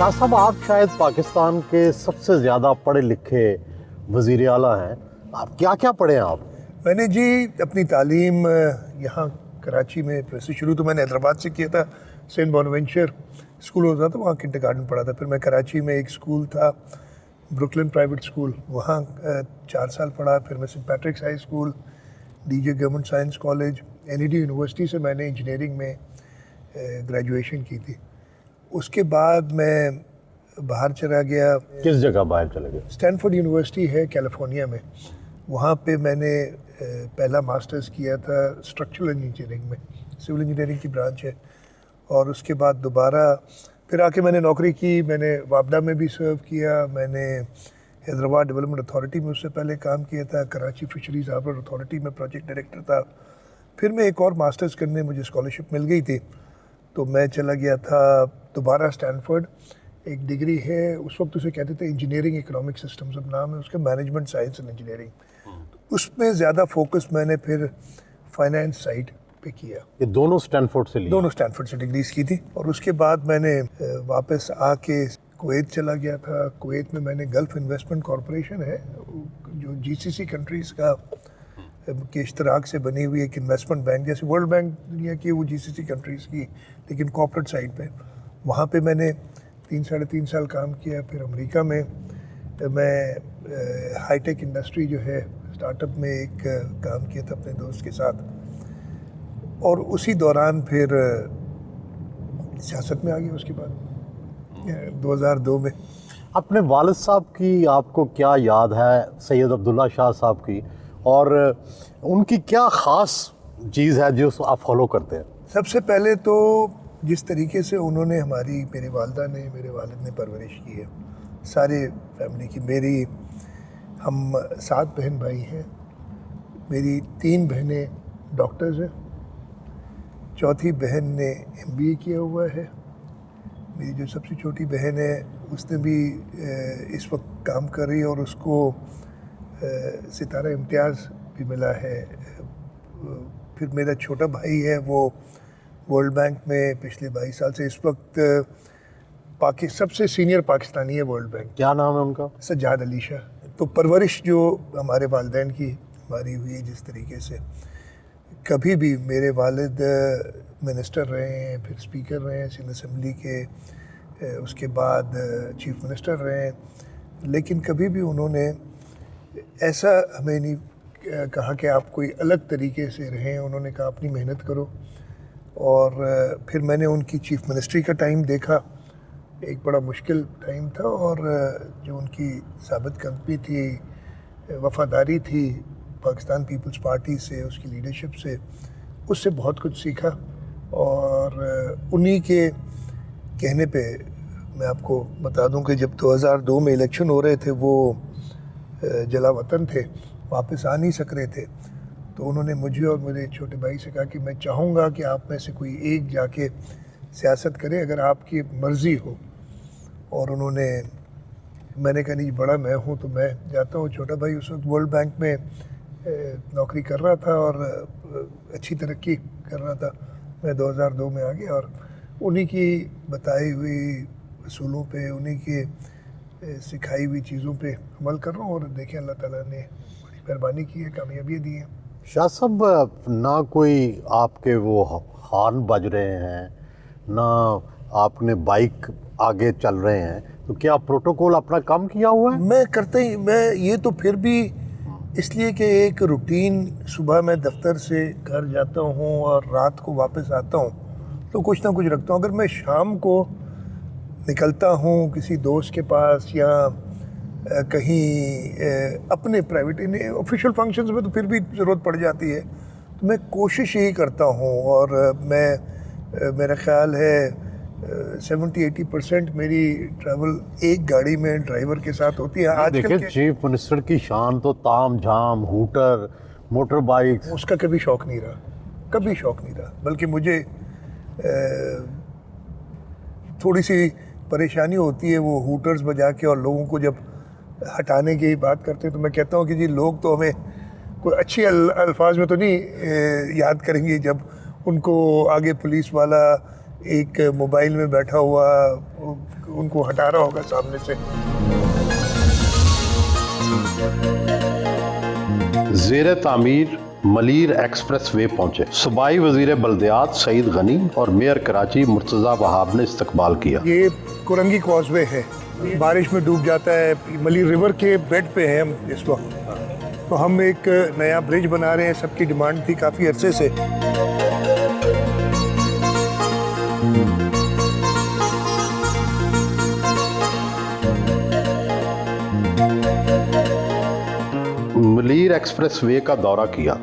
شاہ صاحب آپ شاید پاکستان کے سب سے زیادہ پڑھے لکھے وزیر اعلیٰ ہیں. آپ کیا کیا پڑھے ہیں آپ؟ میں نے جی اپنی تعلیم یہاں کراچی میں ویسے شروع تو میں نے حیدرآباد سے کیا تھا. سینٹ بونوینچر اسکول ہوتا تھا, وہاں کنڈر گارڈن پڑھا تھا. پھر میں کراچی میں ایک اسکول تھا بروکلن پرائیویٹ اسکول, وہاں 4 سال پڑھا. پھر میں Saint Patrick's high school, D J government science college, NED university سے میں نے انجینئرنگ میں گریجویشن کی تھی. اس کے بعد میں باہر چلا گیا. کس جگہ باہر چلے گئے؟ اسٹینفورڈ یونیورسٹی ہے کیلیفورنیا میں, وہاں پہ میں نے پہلا ماسٹرز کیا تھا اسٹرکچرل انجینئرنگ میں, سول انجینئرنگ کی برانچ ہے. اور اس کے بعد دوبارہ پھر آ کے میں نے نوکری کی. میں نے وابڈا میں بھی سرو کیا, میں نے حیدرآباد ڈیولپمنٹ اتھارٹی میں اس سے پہلے کام کیا تھا, کراچی فشریز ہاربر اتھارٹی میں پروجیکٹ ڈائریکٹر تھا. پھر میں ایک اور ماسٹرز کرنے مجھے اسکالرشپ مل گئی تھی, تو میں چلا گیا تھا دوبارہ اسٹینفورڈ. ایک ڈگری ہے, اس وقت اسے کہتے تھے انجینئرنگ اکنامک سسٹمز, اب نام ہے اس کا مینجمنٹ سائنس اینڈ انجینئرنگ. اس میں زیادہ فوکس میں نے پھر فائنینس سائڈ پہ کیا. یہ دونوں اسٹینفورڈ سے لیے؟ دونوں اسٹینفورڈ سے ڈگریز کی تھی. اور اس کے بعد میں نے واپس آ کے کویت چلا گیا تھا. کویت میں نے گلف انویسٹمنٹ کارپوریشن ہے جو GCC کنٹریز کا کے اشتراک سے بنی ہوئی ایک انویسٹمنٹ بینک, جیسے ورلڈ بینک دنیا کی وہ GCC کنٹریز کی, لیکن کارپوریٹ سائڈ پہ. وہاں پہ میں نے 3 سال کام کیا. پھر امریکہ میں ہائی ٹیک انڈسٹری جو ہے اسٹارٹ اپ میں ایک کام کیا تھا اپنے دوست کے ساتھ. اور اسی دوران پھر سیاست میں آ گیا. اس کے بعد 2002 میں. اپنے والد صاحب کی آپ کو کیا یاد ہے, سید عبداللہ شاہ صاحب کی, اور ان کی کیا خاص چیز ہے جو آپ فالو کرتے ہیں؟ سب سے پہلے تو جس طریقے سے انہوں نے میری والدہ نے, میرے والد نے پرورش کی ہے سارے فیملی کی. ہم 7 بہن بھائی ہیں. میری 3 بہنیں ڈاکٹرز ہیں, چوتھی بہن نے MBA کیا ہوا ہے. میری جو سب سے چھوٹی بہن ہے اس نے بھی اس وقت کام کر رہی ہے, اور اس کو ستارہ امتیاز بھی ملا ہے. پھر میرا چھوٹا بھائی ہے, وہ ورلڈ بینک میں پچھلے 22 سال سے, اس وقت سب سے سینئر پاکستانی ہے ورلڈ بینک. کیا نام ہے ان کا؟ سجاد علی شاہ. تو پرورش جو ہمارے والدین کی ہماری ہوئی ہے جس طریقے سے, کبھی بھی میرے والد منسٹر رہے ہیں, پھر اسپیکر رہے ہیں سندھ اسمبلی کے, اس کے بعد چیف منسٹر رہے ہیں, لیکن کبھی بھی انہوں نے ایسا ہمیں نہیں کہا کہ آپ کوئی الگ طریقے سے رہیں. انہوں نے کہا اپنی محنت کرو. اور پھر میں نے ان کی چیف منسٹری کا ٹائم دیکھا, ایک بڑا مشکل ٹائم تھا, اور جو ان کی ثابت قدمی تھی, وفاداری تھی پاکستان پیپلز پارٹی سے, اس کی لیڈرشپ سے, اس سے بہت کچھ سیکھا. اور انہی کے کہنے پہ میں آپ کو بتا دوں کہ جب 2002 میں الیکشن ہو رہے تھے, وہ جلا وطن تھے, واپس آ نہیں سک رہے تھے, تو انہوں نے مجھے اور میرے چھوٹے بھائی سے کہا کہ میں چاہوں گا کہ آپ میں سے کوئی ایک جا کے سیاست کرے اگر آپ کی مرضی ہو. اور میں نے کہا نہیں, بڑا میں ہوں تو میں جاتا ہوں. چھوٹا بھائی اس وقت ورلڈ بینک میں نوکری کر رہا تھا اور اچھی ترقی کر رہا تھا. میں 2002 میں آ گیا, اور انہی کی بتائی ہوئی اصولوں پہ, انہی کی سکھائی ہوئی چیزوں پہ عمل کر رہا ہوں. اور دیکھیں اللہ تعالیٰ نے بڑی مہربانی کی ہے, کامیابیاں دی ہیں. شاہ صاحب, نہ کوئی آپ کے وہ ہارن بج رہے ہیں, نہ آپ نے بائک آگے چل رہے ہیں, تو کیا پروٹوکول اپنا کام کیا ہوا ہے؟ میں کرتے ہی یہ تو پھر بھی اس لیے کہ ایک روٹین, صبح میں دفتر سے گھر جاتا ہوں اور رات کو واپس آتا ہوں, تو کچھ نہ کچھ رکھتا ہوں. اگر میں شام کو نکلتا ہوں کسی دوست کے پاس یا کہیں اپنے پرائیویٹ آفیشیل فنکشنز میں, تو پھر بھی ضرورت پڑ جاتی ہے, تو میں کوشش یہی کرتا ہوں. اور میرا خیال ہے 70-80% میری ٹریول ایک گاڑی میں ڈرائیور کے ساتھ ہوتی ہے. آج کل دیکھیں چیف منسٹر کی شان تو تام جھام, ہوٹر, موٹر بائک, اس کا کبھی شوق نہیں رہا, کبھی شوق نہیں رہا. بلکہ مجھے تھوڑی سی پریشانی ہوتی ہے وہ ہوٹرز بجا کے, اور لوگوں کو جب ہٹانے کی بات کرتے ہیں تو میں کہتا ہوں کہ جی لوگ تو ہمیں کوئی اچھی الفاظ میں تو نہیں یاد کریں گے جب ان کو آگے پولیس والا ایک موبائل میں بیٹھا ہوا ان کو ہٹا رہا ہوگا سامنے سے. زیر تعمیر ملیر ایکسپریس وے پہنچے. صوبائی وزیر بلدیات سعید غنی اور میئر کراچی مرتضیٰ وہاب نے استقبال کیا. یہ کورنگی کاز وے ہے, بارش میں ڈوب جاتا ہے. ملیر ریور کے بیڈ پہ ہیں ہم اس وقت, تو ہم ایک نیا برج بنا رہے ہیں. سب کی ڈیمانڈ تھی کافی عرصے سے. ملیر ایکسپریس وے کا دورہ کیا.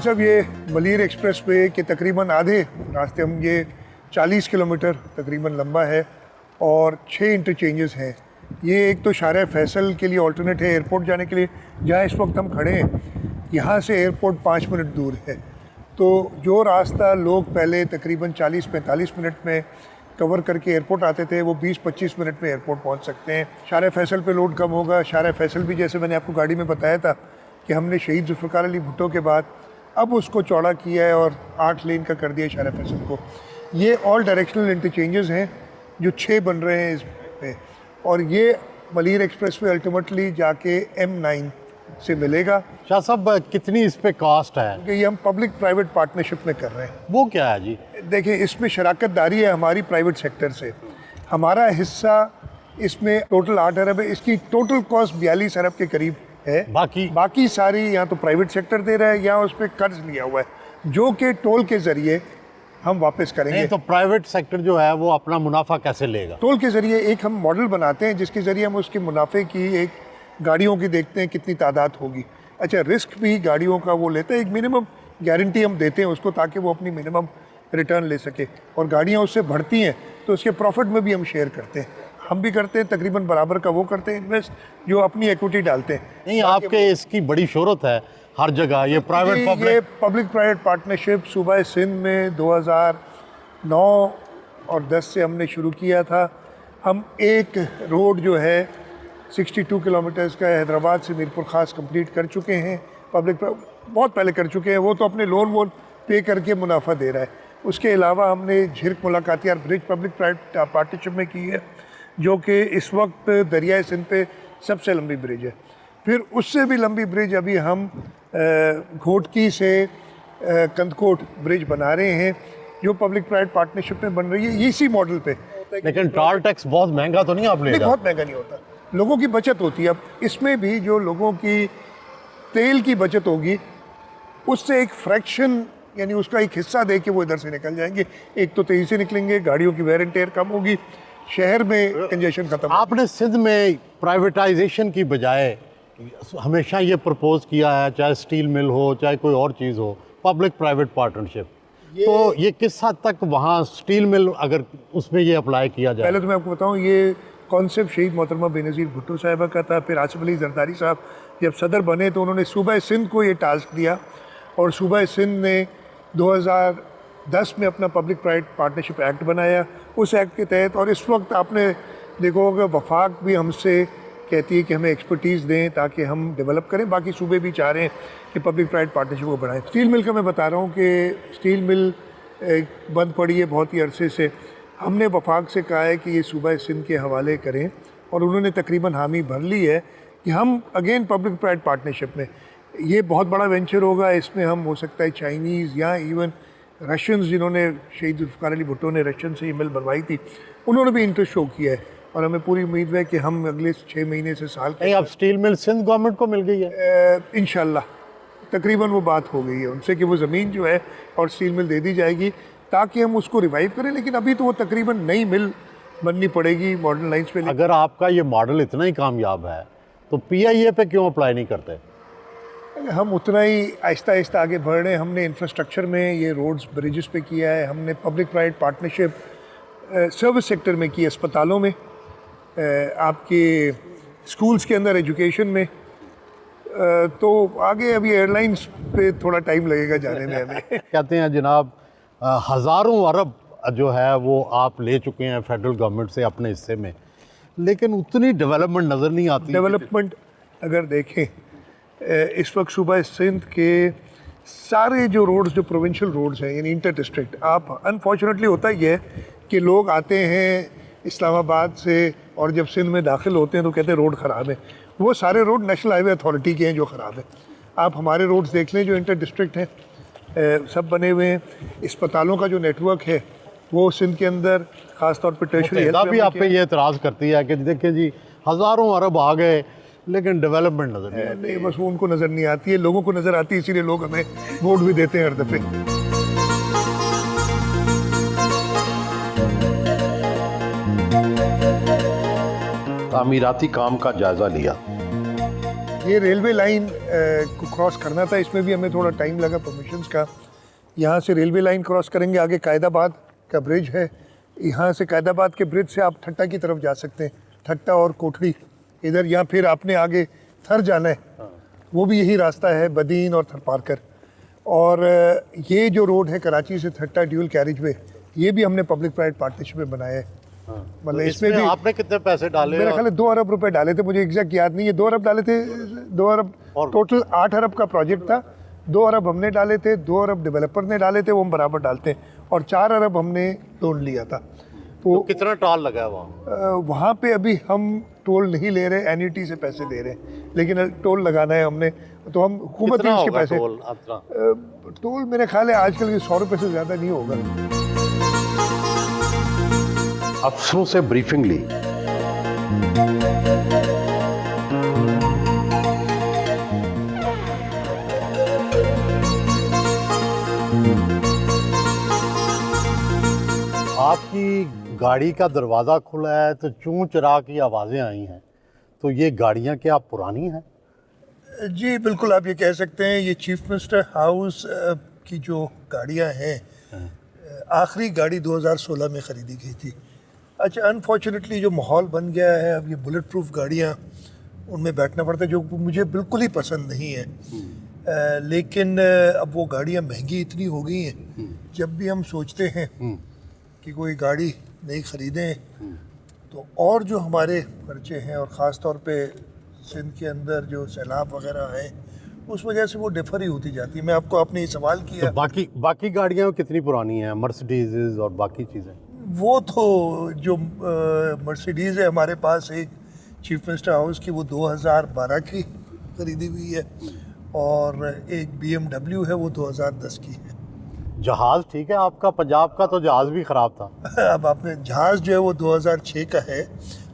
صاحب یہ ملیر ایکسپریس وے کے تقریباً آدھے راستے, ہم یہ 40 کلومیٹر تقریباً لمبا ہے اور 6 انٹرچینجز ہیں. یہ ایک تو شارع فیصل کے لیے آلٹرنیٹ ہے ایئرپورٹ جانے کے لیے, جہاں اس وقت ہم کھڑے ہیں یہاں سے ایئرپورٹ 5 منٹ دور ہے. تو جو راستہ لوگ پہلے تقریباً 40-45 منٹ میں کور کر کے ایئرپورٹ آتے تھے, وہ 20-25 منٹ میں ایئرپورٹ پہنچ سکتے ہیں. شارع فیصل پہ لوڈ کم ہوگا. شارع فیصل بھی جیسے میں نے آپ کو گاڑی میں بتایا تھا کہ ہم نے شہید ذوالفقار علی بھٹو کے بعد اب اس کو چوڑا کیا ہے اور 8 لین کا کر دیا شارع فیصل کو. یہ آل ڈائریکشنل انٹرچینجز ہیں جو 6 بن رہے ہیں اس پہ, اور یہ ملیر ایکسپریس وے الٹیمیٹلی جا کے M9 سے ملے گا. شاہ صاحب کتنی اس پہ کاسٹ ہے؟ کہ یہ ہم پبلک پرائیویٹ پارٹنرشپ میں کر رہے ہیں. وہ کیا ہے جی؟ دیکھیں اس میں شراکت داری ہے ہماری پرائیویٹ سیکٹر سے. ہمارا حصہ اس میں ٹوٹل 8 ارب ہے. اس کی ٹوٹل کاسٹ 42 ارب کے قریب ہے. باقی ساری یا تو پرائیویٹ سیکٹر دے رہا ہے یا اس پہ قرض لیا ہوا ہے جو کہ ٹول کے ذریعے ہم واپس کریں گے. تو پرائیویٹ سیکٹر جو ہے وہ اپنا منافع کیسے لے گا؟ ٹول کے ذریعے ایک ہم ماڈل بناتے ہیں جس کے ذریعے ہم اس کے منافع کی ایک گاڑیوں کی دیکھتے ہیں کتنی تعداد ہوگی. اچھا رسک بھی گاڑیوں کا وہ لیتے ہیں, ایک منیمم گارنٹی ہم دیتے ہیں اس کو تاکہ وہ اپنی منیمم ریٹرن لے سکے, اور گاڑیاں اس سے بڑھتی ہیں تو اس کے پروفٹ میں بھی ہم شیئر کرتے ہیں. ہم بھی کرتے ہیں تقریباً برابر کا وہ کرتے ہیں انویسٹ جو اپنی ایکوٹی ڈالتے ہیں. نہیں آپ کے اس کی بڑی شہرت ہے ہر جگہ, یہ پرائیویٹ یہ پبلک پرائیویٹ پارٹنرشپ صوبہ سندھ میں 2009 اور 10 سے ہم نے شروع کیا تھا. ہم ایک روڈ جو ہے 62 کلومیٹرز کا حیدرآباد سے میرپور خاص کمپلیٹ کر چکے ہیں. پبلک بہت پہلے کر چکے ہیں, وہ تو اپنے لون وون پے کر کے منافع دے رہا ہے. اس کے علاوہ ہم نے جھرک ملاقاتیار برج پبلک پرائیویٹ پارٹنرشپ میں کی ہے جو کہ اس وقت دریائے سندھ پہ سب سے لمبی برج ہے. پھر اس سے بھی لمبی برج ابھی ہم گھوٹکی سے کندکوٹ برج بنا رہے ہیں جو پبلک پرائیویٹ پارٹنرشپ میں بن رہی ہے اسی ماڈل پہ. لیکن ٹال ٹیکس بہت مہنگا تو نہیں آپ لے گا؟ بہت مہنگا نہیں ہوتا, لوگوں کی بچت ہوتی ہے. اب اس میں بھی جو لوگوں کی تیل کی بچت ہوگی اس سے ایک فریکشن یعنی اس کا ایک حصہ دے کے وہ ادھر سے نکل جائیں گے. ایک تو تیزی سے نکلیں گے, گاڑیوں کی ویئر اینڈ ٹیئر کم ہوگی, شہر میں کنجیشن ختم. آپ نے سندھ میں پرائیویٹائزیشن کی بجائے ہمیشہ یہ پرپوز کیا ہے, چاہے سٹیل مل ہو چاہے کوئی اور چیز ہو, پبلک پرائیویٹ پارٹنرشپ. تو یہ کس حد تک وہاں سٹیل مل اگر اس میں یہ اپلائی کیا جائے؟ پہلے تو میں آپ کو بتاؤں یہ کانسیپٹ شہید محترمہ بے نظیر بھٹو صاحبہ کا تھا. پھر آصف علی زرداری صاحب جب صدر بنے تو انہوں نے صوبہ سندھ کو یہ ٹاسک دیا, اور صوبہ سندھ نے 2010 میں اپنا پبلک پرائیویٹ پارٹنرشپ ایکٹ بنایا. اس ایکٹ کے تحت, اور اس وقت آپ نے دیکھو کہ وفاق بھی ہم سے کہتی ہے کہ ہمیں ایکسپرٹیز دیں تاکہ ہم ڈیولپ کریں. باقی صوبے بھی چاہ رہے ہیں کہ پبلک پرائیویٹ پارٹنرشپ کو بڑھائیں. اسٹیل مل کا میں بتا رہا ہوں کہ اسٹیل مل بند پڑی ہے بہت ہی عرصے سے. ہم نے وفاق سے کہا ہے کہ یہ صوبہ سندھ کے حوالے کریں, اور انہوں نے تقریباً حامی بھر لی ہے کہ ہم اگین پبلک پرائیویٹ پارٹنرشپ میں, یہ بہت بڑا وینچر ہوگا. اس میں ہم ہو سکتا ہے چائنیز یا ایون رشینز, جنہوں نے شہید ذوالفقار علی بھٹو نے رشین سے یہ مل بنوائی تھی, انہوں نے بھی انٹرسٹ شو کیا ہے. اور ہمیں پوری امید ہے کہ ہم اگلے 6 مہینے سے سال کے اب اسٹیل مل سندھ گورنمنٹ کو مل گئی ہے انشاءاللہ. تقریباً وہ بات ہو گئی ہے ان سے کہ وہ زمین جو ہے اور اسٹیل مل دے دی جائے گی تاکہ ہم اس کو ریوائیو کریں. لیکن ابھی تو وہ تقریباً نئی مل بننی پڑے گی ماڈرن لائنز پہ. اگر آپ کا یہ ماڈل اتنا ہی کامیاب ہے تو پی آئی اے پہ کیوں اپلائی نہیں کرتے؟ ہم اتنا ہی آہستہ آہستہ آگے بڑھ رہے ہیں. ہم نے انفراسٹرکچر میں یہ روڈز بریجز پہ کیا ہے, ہم نے public private partnership service sector میں کی, اسپتالوں میں, آپ کے اسکولز کے اندر, ایجوکیشن میں. تو آگے ابھی ایئر لائنس پہ تھوڑا ٹائم لگے گا جانے میں ہمیں. کہتے ہیں جناب ہزاروں ارب جو ہے وہ آپ لے چکے ہیں فیڈرل گورنمنٹ سے اپنے حصے میں, لیکن اتنی ڈیولپمنٹ نظر نہیں آتی. ڈیولپمنٹ اگر دیکھیں اس وقت صوبہ سندھ کے سارے جو روڈز جو پروونشل روڈز ہیں یعنی انٹر ڈسٹرکٹ، آپ انفارچونیٹلی ہوتا یہ ہے کہ لوگ آتے ہیں اسلام آباد سے اور جب سندھ میں داخل ہوتے ہیں تو کہتے ہیں روڈ خراب ہے. وہ سارے روڈ نیشنل ہائی وے اتھارٹی کے ہیں جو خراب ہیں. آپ ہمارے روڈز دیکھ لیں جو انٹر ڈسٹرکٹ ہیں سب بنے ہوئے ہیں. اسپتالوں کا جو نیٹ ورک ہے وہ سندھ کے اندر خاص طور پہ ٹیرشری ہیلتھ بھی آپ پہ یہ اعتراض کرتی ہے کہ دیکھیں جی ہزاروں ارب آ گئے لیکن ڈیولپمنٹ نظر نہیں نہیں، بس وہ ان کو نظر نہیں آتی ہے، لوگوں کو نظر آتی ہے، اسی لیے لوگ ہمیں ووٹ بھی دیتے ہیں ہر دفعے. تعمیراتی کام کا جائزہ لیا. یہ ریلوے لائن کو کراس کرنا تھا، اس میں بھی ہمیں تھوڑا ٹائم لگا پرمیشنز کا. یہاں سے ریلوے لائن کراس کریں گے، آگے قائد آباد کا برج ہے، یہاں سے قائد آباد کے برج سے آپ ٹھٹا کی طرف جا سکتے ہیں، ٹھٹا اور کوٹھڑی ادھر، یا پھر آپ نے آگے تھر جانا ہے وہ بھی یہی راستہ ہے، بدین اور تھر پارکر. اور یہ جو روڈ ہے کراچی سے ٹھٹا ڈیول کیریج وے، یہ بھی ہم نے پبلک پرائیویٹ پارٹنرشپ میں بنایا ہے. مطلب اس میں بھی آپ نے کتنے پیسے ڈالے؟ میرا خیال ہے 2 ارب روپے ڈالے تھے، مجھے ایگزیکٹ یاد نہیں ہے. 2 ارب ڈالے تھے، 2 ارب ٹوٹل 8 ارب کا پروجیکٹ تھا. 2 ارب ہم نے ڈالے تھے، 2 ارب ڈیولپر نے ڈالے تھے، وہ ہم برابر ڈالتے ہیں، اور 4 ارب ہم نے لون لیا تھا. تو کتنا ٹال لگا ہے وہاں؟ وہاں پہ ابھی ہم ٹول نہیں لے رہے، این ای ٹی سے پیسے دے رہے ہیں، لیکن ٹول لگانا ہے ہم نے، تو ہم حکومت ہی اس کے پیسے. ٹول میرے خیال ہے آج کل 100 روپے سے زیادہ نہیں ہوگا. افسروں سے بریفنگ لی. آپ کی گاڑی کا دروازہ کھلا ہے تو چوں چرا کی آوازیں آئی ہیں، تو یہ گاڑیاں کیا پرانی ہیں؟ جی بالکل، آپ یہ کہہ سکتے ہیں یہ چیف منسٹر ہاؤس کی جو گاڑیاں ہیں، آخری گاڑی 2016 میں خریدی گئی تھی. اچھا، انفارچونیٹلی جو ماحول بن گیا ہے اب، یہ بلٹ پروف گاڑیاں ان میں بیٹھنا پڑتا ہے، جو مجھے بالکل ہی پسند نہیں ہے. لیکن اب وہ گاڑیاں مہنگی اتنی ہو گئی ہیں، جب بھی ہم سوچتے ہیں کہ کوئی گاڑی نہیں خریدیں تو اور جو ہمارے خرچے ہیں، اور خاص طور پہ سندھ کے اندر جو سیلاب وغیرہ ہیں، اس وجہ سے وہ ڈیفر ہی ہوتی جاتی ہے. میں آپ نے یہ سوال کیا، باقی گاڑیاں کتنی پرانی ہیں، مرسڈیز اور باقی چیزیں؟ وہ تو جو مرسیڈیز ہے ہمارے پاس ایک چیف منسٹر ہاؤس کی، وہ 2012 کی خریدی ہوئی ہے، اور ایک BMW ہے وہ 2010 کی ہے. جہاز ٹھیک ہے آپ کا؟ پنجاب کا تو جہاز بھی خراب تھا. اب آپ نے جہاز جو ہے وہ 2006 کا ہے،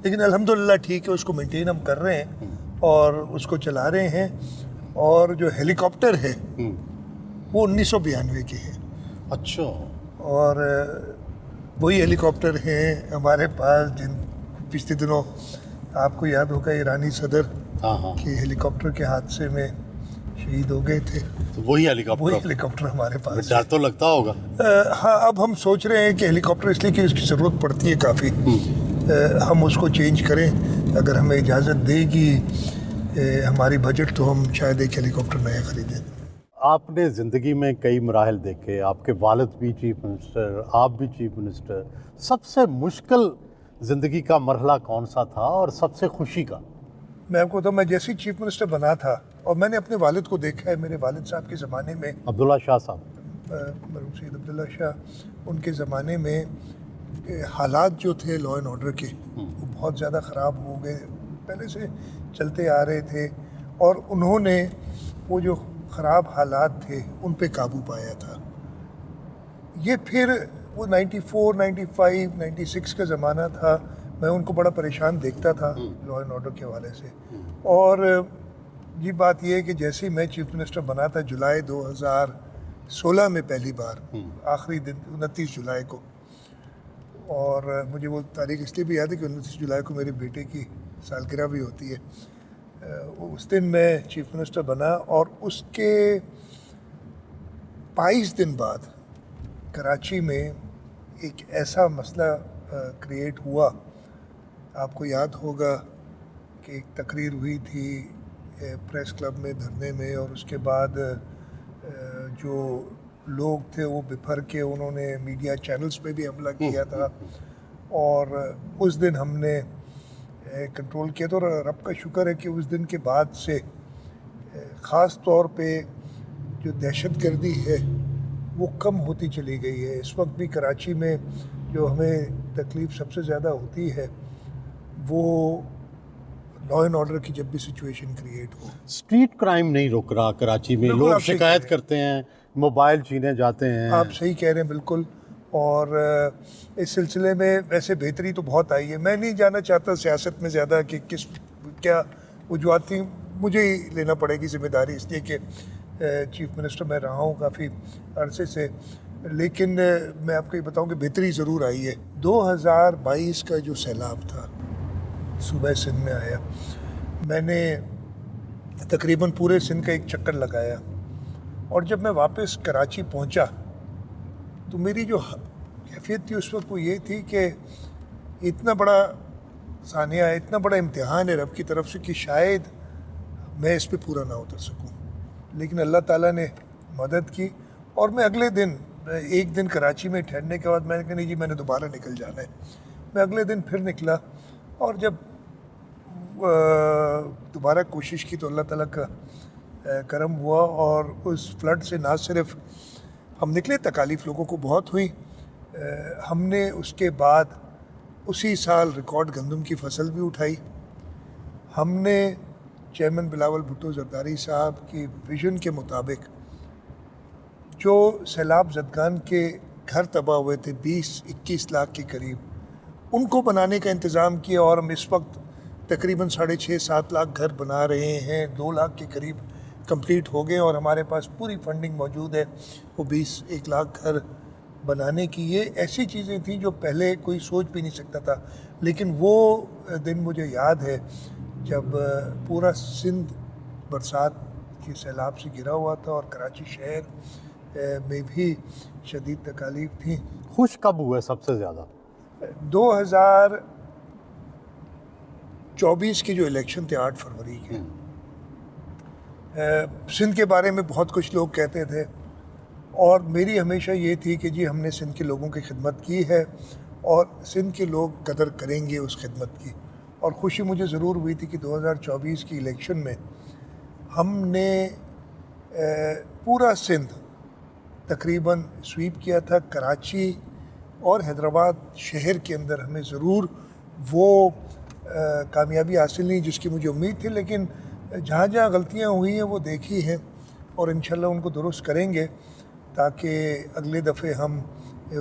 لیکن الحمدللہ ٹھیک ہے، اس کو مینٹین ہم کر رہے ہیں اور اس کو چلا رہے ہیں. اور جو ہیلی کاپٹر ہے وہ 1992 کے ہیں. اچھا. اور وہی ہیلی کاپٹر ہیں ہمارے پاس جن پچھلے دنوں آپ کو یاد ہوگا ایرانی صدر کے ہیلی کاپٹر کے حادثے میں شہید ہو گئے تھے. وہی ہیلی کاپٹر ہمارے پاس. ڈر تو لگتا ہوگا. ہاں، اب ہم سوچ رہے ہیں کہ ہیلی کاپٹر اس لیے کہ اس کی ضرورت پڑتی ہے کافی، ہم اس کو چینج کریں. اگر ہمیں اجازت دے گی ہماری بجٹ تو ہم شاید ایک ہیلی کاپٹر نیا خریدیں. آپ نے زندگی میں کئی مراحل دیکھے، آپ کے والد بھی چیف منسٹر، آپ بھی چیف منسٹر. سب سے مشکل زندگی کا مرحلہ کون سا تھا اور سب سے خوشی کا؟ میں آپ کو بتاؤں، میں جیسے چیف منسٹر بنا تھا اور میں نے اپنے والد کو دیکھا ہے، میرے والد صاحب کے زمانے میں، عبداللہ شاہ صاحب، مرحوم سید عبداللہ شاہ، ان کے زمانے میں حالات جو تھے لا اینڈ آرڈر کے وہ بہت زیادہ خراب ہو گئے، پہلے سے چلتے آ رہے تھے، اور انہوں نے وہ جو خراب حالات تھے ان پہ قابو پایا تھا. یہ پھر وہ 94 95 96 کا زمانہ تھا. میں ان کو بڑا پریشان دیکھتا تھا لا اینڈ آرڈر کے حوالے سے. اور یہ بات یہ ہے کہ جیسے ہی میں چیف منسٹر بنا تھا جولائی 2016 میں پہلی بار، آخری دن 29 جولائی کو، اور مجھے وہ تاریخ اس لیے بھی یاد ہے کہ 29 جولائی کو میرے بیٹے کی سالگرہ بھی ہوتی ہے. اس دن میں چیف منسٹر بنا، اور اس کے 22 دن بعد کراچی میں ایک ایسا مسئلہ کریٹ ہوا. آپ کو یاد ہوگا کہ ایک تقریر ہوئی تھی پریس کلب میں دھرنے میں، اور اس کے بعد جو لوگ تھے وہ بپھر کے انہوں نے میڈیا چینلز پہ بھی حملہ کیا تھا، اور اس دن ہم نے کنٹرول کیا تھا. اور رب کا شکر ہے کہ اس دن کے بعد سے خاص طور پہ جو دہشت گردی ہے وہ کم ہوتی چلی گئی ہے. اس وقت بھی کراچی میں جو ہمیں تکلیف سب سے زیادہ ہوتی ہے وہ لا اینڈ آرڈر کی جب بھی سچویشن کریٹ ہو. اسٹریٹ کرائم نہیں رک رہا کراچی میں, بالکل لوگ آپ صحیح شکایت کہہ رہے کرتے ہیں, موبائل چھینے جاتے ہیں. آپ صحیح کہہ رہے ہیں بالکل. اور اس سلسلے میں ویسے بہتری تو بہت آئی ہے. میں نہیں جانا چاہتا سیاست میں زیادہ کہ کس کیا وجوہات تھیں, مجھے ہی لینا پڑے گی ذمہ داری, اس لیے کہ چیف منسٹر میں رہا ہوں کافی عرصے سے. لیکن میں آپ کو یہ بتاؤں کہ بہتری ضرور آئی ہے. 2022 کا جو سیلاب تھا صوبہ سندھ میں آیا, میں نے تقریباً پورے سندھ کا ایک چکر لگایا, اور جب میں واپس کراچی پہنچا تو میری جو کیفیت تھی اس وقت وہ یہ تھی کہ اتنا بڑا ثانیہ ہے, اتنا بڑا امتحان ہے رب کی طرف سے کہ شاید میں اس پہ پورا نہ اتر سکوں. لیکن اللہ تعالیٰ نے مدد کی, اور میں اگلے دن ایک دن کراچی میں ٹھہرنے کے بعد میں نے کہا نہیں جی میں نے دوبارہ نکل جانا ہے. میں اگلے دن پھر نکلا, اور جب دوبارہ کوشش کی تو اللہ تعالیٰ کا کرم ہوا, اور اس فلڈ سے نہ صرف ہم نکلے, تکالیف لوگوں کو بہت ہوئی. ہم نے اس کے بعد اسی سال ریکارڈ گندم کی فصل بھی اٹھائی. ہم نے چیئرمین بلاول بھٹو زرداری صاحب کی ویژن کے مطابق جو سیلاب زدگان کے گھر تباہ ہوئے تھے 20-21 لاکھ کے قریب, ان کو بنانے کا انتظام کیا, اور ہم اس وقت تقریباً 6.5-7 لاکھ گھر بنا رہے ہیں. 2 لاکھ کے قریب کمپلیٹ ہو گئے, اور ہمارے پاس پوری فنڈنگ موجود ہے وہ 1 لاکھ گھر بنانے کی. یہ ایسی چیزیں تھیں جو پہلے کوئی سوچ بھی نہیں سکتا تھا. لیکن وہ دن مجھے یاد ہے جب پورا سندھ برسات کے سیلاب سے گرا ہوا تھا, اور کراچی شہر میں بھی شدید تکالیف تھیں. خوش کب ہوئے سب سے زیادہ؟ 2024 کے جو الیکشن تھے 8 فروری کے, سندھ کے بارے میں بہت کچھ لوگ کہتے تھے, اور میری ہمیشہ یہ تھی کہ جی ہم نے سندھ کے لوگوں کی خدمت کی ہے, اور سندھ کے لوگ قدر کریں گے اس خدمت کی. اور خوشی مجھے ضرور ہوئی تھی کہ 2024 کی الیکشن میں ہم نے پورا سندھ تقریباً سویپ کیا تھا. کراچی اور حیدرآباد شہر کے اندر ہمیں ضرور وہ کامیابی حاصل نہیں جس کی مجھے امید تھی, لیکن جہاں جہاں غلطیاں ہوئی ہیں وہ دیکھی ہیں, اور انشاءاللہ ان کو درست کریں گے تاکہ اگلے دفعے ہم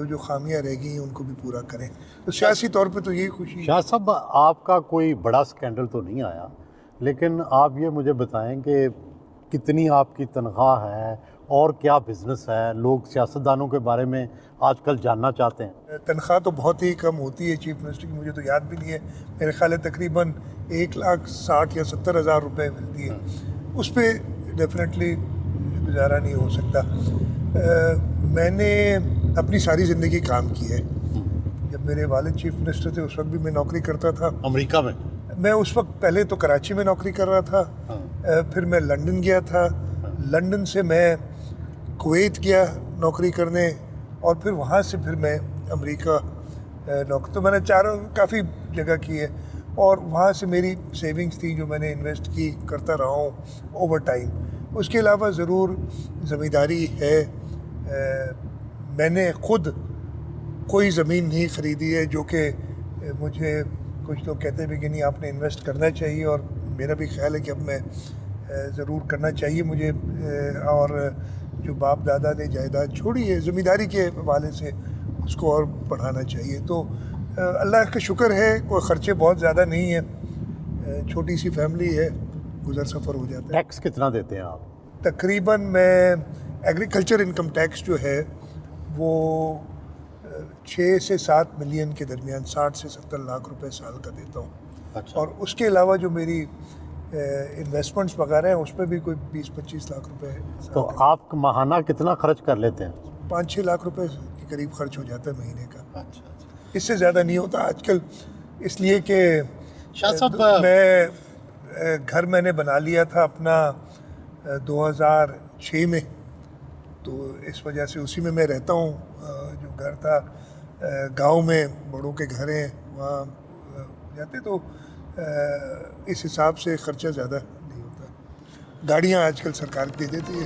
جو خامیاں رہ گئی ہیں ان کو بھی پورا کریں. تو سیاسی طور پہ تو یہی خوشی ہے. شاہ صاحب, آپ کا کوئی بڑا سکینڈل تو نہیں آیا, لیکن آپ یہ مجھے بتائیں کہ کتنی آپ کی تنخواہ ہے اور کیا بزنس ہے؟ لوگ سیاستدانوں کے بارے میں آج کل جاننا چاہتے ہیں. تنخواہ تو بہت ہی کم ہوتی ہے چیف منسٹر کی, مجھے تو یاد بھی نہیں ہے, میرے خیال ہے تقریباً 1,60,000 یا 70,000 روپے ملتی ہے. اس پہ ڈیفینیٹلی گزارا نہیں ہو سکتا. میں نے اپنی ساری زندگی کام کی ہے. جب میرے والد چیف منسٹر تھے اس وقت بھی میں نوکری کرتا تھا امریکہ میں. میں اس وقت پہلے تو کراچی میں نوکری کر رہا تھا, پھر میں لنڈن گیا تھا, لنڈن سے میں کویت گیا نوکری کرنے, اور پھر وہاں سے پھر میں امریکہ نوکری. تو میں نے کافی جگہ کی ہے, اور وہاں سے میری سیونگز تھی جو میں نے انویسٹ کی کرتا رہا ہوں اوور ٹائم. اس کے علاوہ ضرور زمینداری ہے. میں نے خود کوئی زمین نہیں خریدی ہے, جو کہ مجھے کچھ لوگ کہتے ہیں کہ نہیں آپ نے انویسٹ کرنا چاہیے, اور میرا بھی خیال ہے کہ اب میں ضرور کرنا چاہیے مجھے. اور جو باپ دادا نے جائیداد چھوڑی ہے زمینداری کے حوالے سے اس کو اور بڑھانا چاہیے. تو اللہ کا شکر ہے کوئی خرچے بہت زیادہ نہیں ہیں, چھوٹی سی فیملی ہے, گزر سفر ہو جاتا ہے. ٹیکس کتنا دیتے ہیں آپ؟ تقریباً میں ایگریکلچر انکم ٹیکس جو ہے وہ 6 سے 7 ملین کے درمیان 60 سے 70 لاکھ روپے سال کا دیتا ہوں. اچھا. اور اس کے علاوہ جو میری انویسٹمنٹس وغیرہ ہیں اس پہ بھی کوئی 20-25 لاکھ روپے ہے. تو آپ ماہانہ کتنا خرچ کر لیتے ہیں؟ 5-6 لاکھ روپے کے قریب خرچ ہو جاتا ہے مہینے کا. اچھا. اس سے زیادہ نہیں ہوتا آج کل, اس لیے کہ شاہ صاحب, میں گھر میں نے بنا لیا تھا اپنا 2006 میں, تو اس وجہ سے اسی میں رہتا ہوں. جو گھر تھا گاؤں میں بڑوں کے گھر ہیں وہاں جاتے, تو اس حساب سے خرچہ زیادہ نہیں ہوتا. گاڑیاں آج کل سرکار دے دیتی ہے.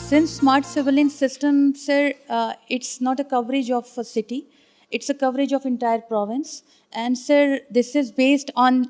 Since smart surveillance system, sir, it's not a coverage of a city, it's a coverage of entire province. And sir, this is based on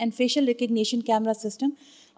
and facial recognition camera system.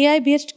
AI based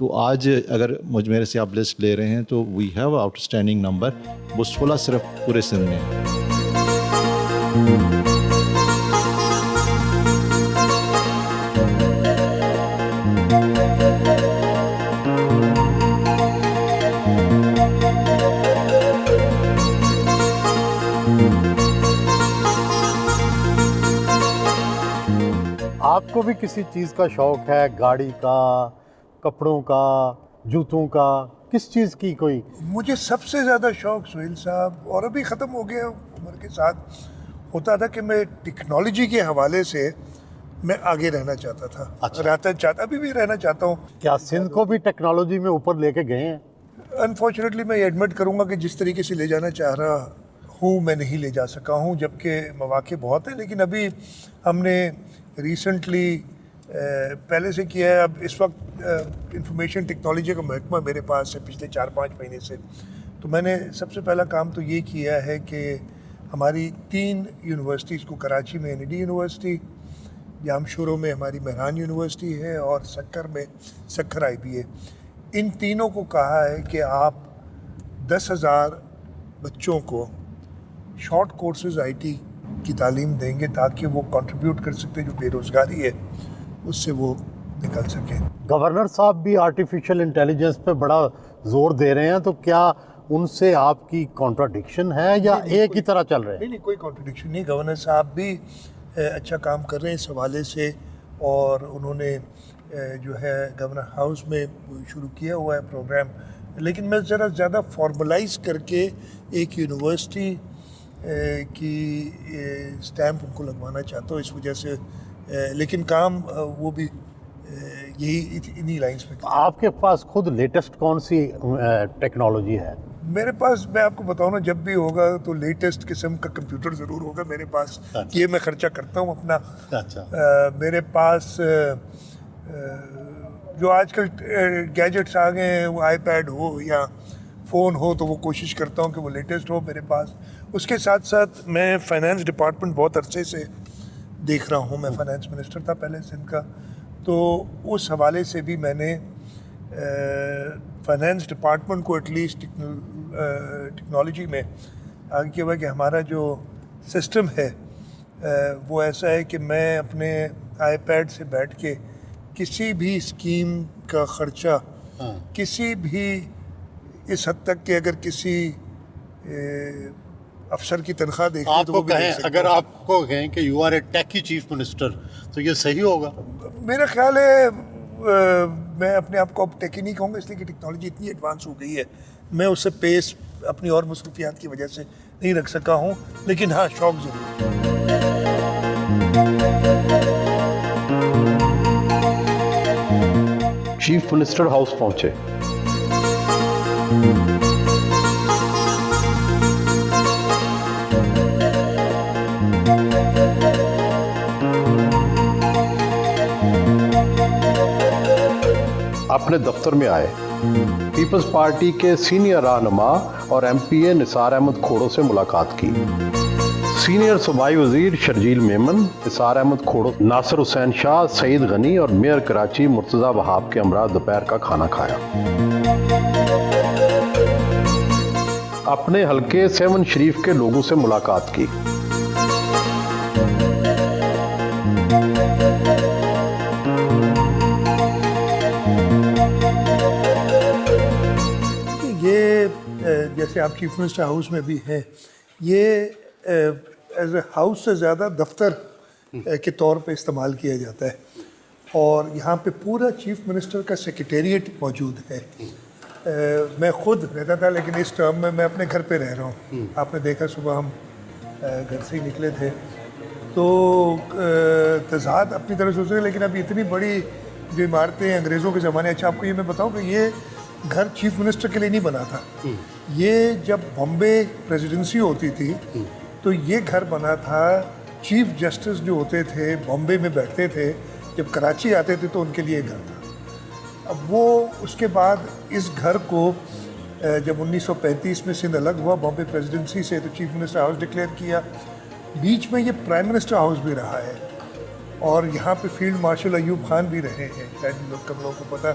تو آج اگر میرے سے آپ list لے رہے ہیں تو we have outstanding number, وہ 16 صرف پورے سندھ میں ہیں۔ آپ کو بھی کسی چیز کا شوق ہے، گاڑی کا، کپڑوں کا، جوتوں کا، کس چیز کی کوئی؟ مجھے سب سے زیادہ شوق سہیل صاحب، اور ابھی ختم ہو گیا عمر کے ساتھ، ہوتا تھا کہ میں ٹیکنالوجی کے حوالے سے میں آگے رہنا چاہتا تھا، ابھی بھی رہنا چاہتا ہوں۔ کیا سندھ کو بھی ٹیکنالوجی میں اوپر لے کے گئے ہیں؟ انفارچونیٹلی میں یہ ایڈمٹ کروں گا کہ جس طریقے سے لے جانا چاہ رہا ہوں میں نہیں لے جا سکا ہوں، جبکہ مواقع بہت ہیں، لیکن ابھی ہم نے ریسنٹلی پہلے سے کیا ہے۔ اب اس وقت انفارمیشن ٹیکنالوجی کا محکمہ میرے پاس ہے پچھلے 4-5 مہینے سے، تو میں نے سب سے پہلا کام تو یہ کیا ہے کہ ہماری 3 یونیورسٹیز کو، کراچی میں NED یونیورسٹی، جامشورو میں ہماری مہران یونیورسٹی ہے، اور سکر میں سکر IBA، ان تینوں کو کہا ہے کہ آپ 10,000 بچوں کو شارٹ کورسز IT کی تعلیم دیں گے تاکہ وہ کنٹریبیوٹ کر سکتے، جو بے روزگاری ہے اس سے وہ نکل سکیں۔ گورنر صاحب بھی آرٹیفیشل انٹیلیجنس پہ بڑا زور دے رہے ہیں، تو کیا ان سے آپ کی کانٹراڈکشن ہے یا ایک ہی طرح چل رہے ہیں؟ نہیں، کوئی کانٹریڈکشن نہیں، گورنر صاحب بھی اچھا کام کر رہے ہیں اس حوالے سے، اور انہوں نے جو ہے گورنر ہاؤس میں شروع کیا ہوا ہے پروگرام، لیکن میں ذرا زیادہ فارملائز کر کے ایک یونیورسٹی کی اسٹیمپ ان کو لگوانا چاہتا ہوں، اس وجہ سے، لیکن کام وہ بھی یہی انہی لائنس میں۔ آپ کے پاس خود لیٹسٹ کون سی ٹیکنالوجی ہے؟ میرے پاس، میں آپ کو بتاؤں نا، جب بھی ہوگا تو لیٹسٹ قسم کا کمپیوٹر ضرور ہوگا میرے پاس، یہ میں خرچہ کرتا ہوں اپنا۔ میرے پاس جو آج کل گیجٹس آ گئے ہیں، وہ iPad ہو یا فون ہو، تو وہ کوشش کرتا ہوں کہ وہ لیٹسٹ ہو میرے پاس۔ اس کے ساتھ ساتھ میں فائنانس ڈپارٹمنٹ بہت عرصے سے دیکھ رہا ہوں، میں فائنانس منسٹر تھا پہلے سندھ کا، تو اس حوالے سے بھی میں نے فائنانس ڈپارٹمنٹ کو ایٹ لیسٹ ٹیکنالوجی میں آگے کیا ہوا کہ ہمارا جو سسٹم ہے وہ ایسا ہے کہ میں اپنے iPad سے بیٹھ کے کسی بھی اسکیم کا خرچہ، کسی بھی، اس حد تک کہ اگر کسی افسر کی تنخواہ دیکھیں آپ تو کو وہ بھی کہیں، دیکھ سکتے اگر ہیں۔ آپ کو کہیں کہ you are a techie chief minister, تو یہ صحیح ہوگا؟ میرا خیال ہے میں اپنے آپ کو اب ٹیکی نہیں کہوں گا، اس لیے کہ ٹیکنالوجی اتنی ایڈوانس ہو گئی ہے، میں اس سے پیس اپنی اور مصروفیات کی وجہ سے نہیں رکھ سکا ہوں، لیکن ہاں شوق ضرور ہے۔ چیف منسٹر ہاؤس پہنچے۔ اپنے دفتر میں آئے۔ پیپلز پارٹی کے سینئر رہنما اور MPA نثار احمد کھوڑو سے ملاقات کی۔ سینئر صوبائی وزیر شرجیل میمن، نثار احمد کھوڑو، ناصر حسین شاہ، سعید غنی اور میئر کراچی مرتضی وہاب کے ہمراہ دوپہر کا کھانا کھایا۔ اپنے حلقے 7 شریف کے لوگوں سے ملاقات کی۔ یہ جیسے آپ چیف منسٹر ہاؤس میں بھی ہیں، یہ ایز اے ہاؤس سے زیادہ دفتر کے طور پہ استعمال کیا جاتا ہے، اور یہاں پہ پورا چیف منسٹر کا سیکریٹریٹ موجود ہے۔ میں خود رہتا تھا، لیکن اس ٹرم میں اپنے گھر پہ رہ رہا ہوں۔ آپ نے دیکھا صبح ہم گھر سے ہی نکلے تھے، تو تضاد اپنی طرف سے ہو سکے، لیکن اب اتنی بڑی جو عمارتیں انگریزوں کے زمانے، اچھا آپ کو یہ میں بتاؤں کہ یہ گھر چیف منسٹر کے لیے نہیں بنا تھا، یہ جب بامبے پریزیڈنسی ہوتی تھی تو یہ گھر بنا تھا، چیف جسٹس جو ہوتے تھے بامبے میں بیٹھتے تھے، جب کراچی آتے تھے تو ان کے لیے گھر تھا۔ اب وہ اس کے بعد اس گھر کو جب 1935 میں سندھ الگ ہوا بامبے پریزیڈنسی سے، تو چیف منسٹر ہاؤس ڈکلیئر کیا۔ بیچ میں یہ پرائم منسٹر ہاؤس بھی رہا ہے، اور یہاں پہ فیلڈ مارشل ایوب خان بھی رہے ہیں، شاید کم لوگوں کو پتہ۔